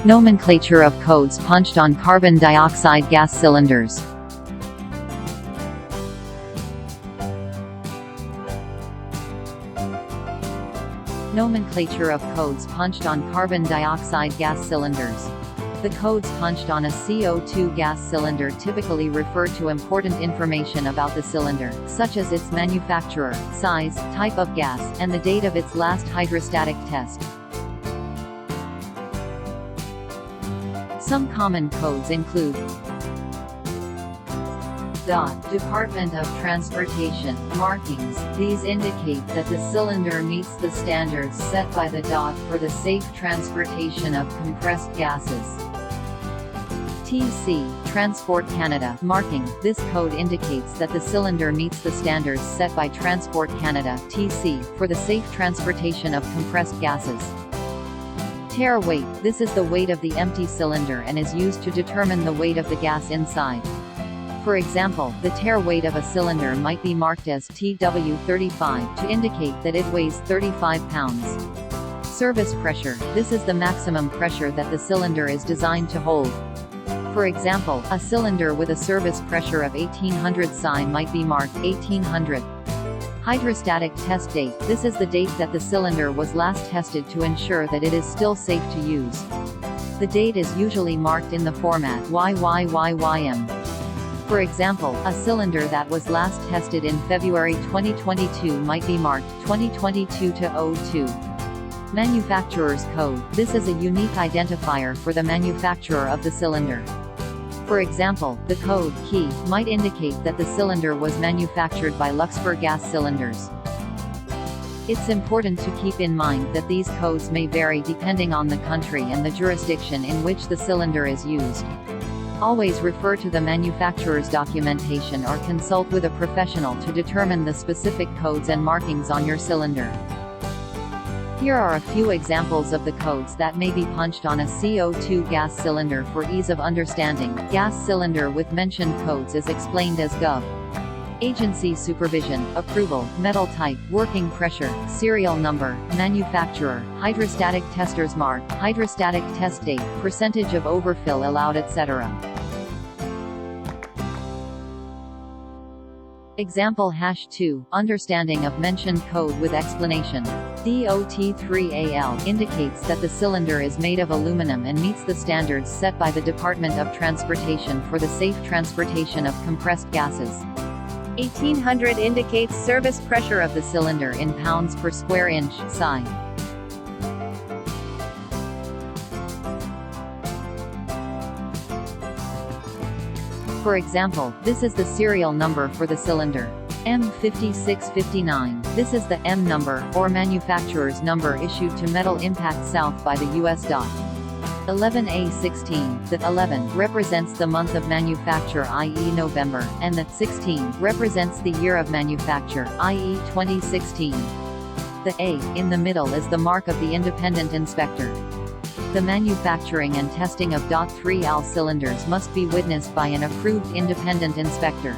Nomenclature of codes punched on carbon dioxide gas cylinders. Nomenclature of codes punched on carbon dioxide gas cylinders. The codes punched on a CO2 gas cylinder typically refer to important information about the cylinder, such as its manufacturer, size, type of gas, and the date of its last hydrostatic test. Some common codes include Department of Transportation markings. These indicate that the cylinder meets the standards set by the DOT for the safe transportation of compressed gases. TC, Transport Canada marking. This code indicates that the cylinder meets the standards set by Transport Canada (TC) for the safe transportation of compressed gases. Tare Weight. This is the weight of the empty cylinder and is used to determine the weight of the gas inside. For example, the tare weight of a cylinder might be marked as TW35 to indicate that it weighs 35 pounds. Service pressure. This is the maximum pressure that the cylinder is designed to hold. For example, a cylinder with a service pressure of 1800 psi might be marked 1800. Hydrostatic test date. This is the date that the cylinder was last tested to ensure that it is still safe to use. The date is usually marked in the format YYYYM. For example, a cylinder that was last tested in February 2022 might be marked 2022-02. Manufacturer's code. This is a unique identifier for the manufacturer of the cylinder. For example, the code key might indicate that the cylinder was manufactured by Luxfer Gas Cylinders. It's important to keep in mind that these codes may vary depending on the country and the jurisdiction in which the cylinder is used. Always refer to the manufacturer's documentation or consult with a professional to determine the specific codes and markings on your cylinder. Here are a few examples of the codes that may be punched on a CO2 gas cylinder for ease of understanding. Gas cylinder with mentioned codes is explained as Gov. Agency supervision, approval, metal type, working pressure, serial number, manufacturer, hydrostatic tester's mark, hydrostatic test date, percentage of overfill allowed, etc. Example #2, understanding of mentioned code with explanation. DOT3AL indicates that the cylinder is made of aluminum and meets the standards set by the Department of Transportation for the safe transportation of compressed gases. 1800 indicates service pressure of the cylinder in pounds per square inch, psi. For example, this is the serial number for the cylinder. M5659. This is the M number, or manufacturer's number issued to Metal Impact South by the U.S. DOT. 11A16. The 11 represents the month of manufacture, i.e. November, and the 16 represents the year of manufacture, i.e. 2016. The A in the middle is the mark of the independent inspector. The manufacturing and testing of DOT3AL cylinders must be witnessed by an approved independent inspector.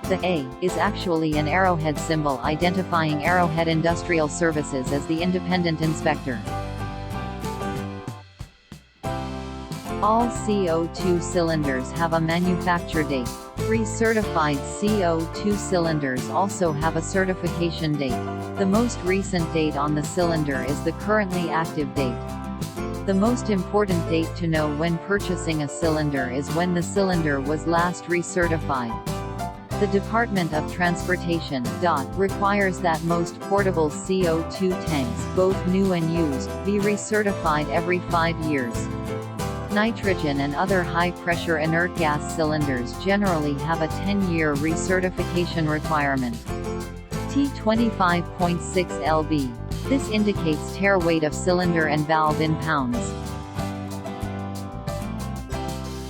The A is actually an arrowhead symbol identifying Arrowhead Industrial Services as the independent inspector. All CO2 cylinders have a manufacture date. Recertified CO2 cylinders also have a certification date. The most recent date on the cylinder is the currently active date. The most important date to know when purchasing a cylinder is when the cylinder was last recertified. The Department of Transportation (DOT) requires that most portable CO2 tanks, both new and used, be recertified every 5 years. Nitrogen and other high-pressure inert gas cylinders generally have a 10-year recertification requirement. T25.6 lb. This indicates tare weight of cylinder and valve in pounds.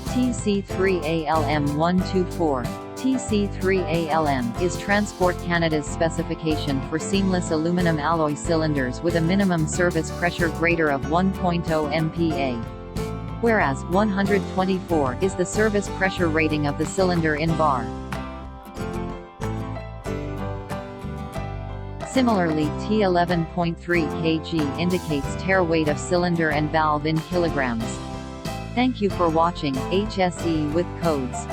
TC3ALM124. TC3ALM is Transport Canada's specification for seamless aluminum alloy cylinders with a minimum service pressure greater of 1.0 MPa. Whereas 124 is the service pressure rating of the cylinder in bar. Similarly, T11.3 kg indicates tare weight of cylinder and valve in kilograms. Thank you for watching HSE with Codes.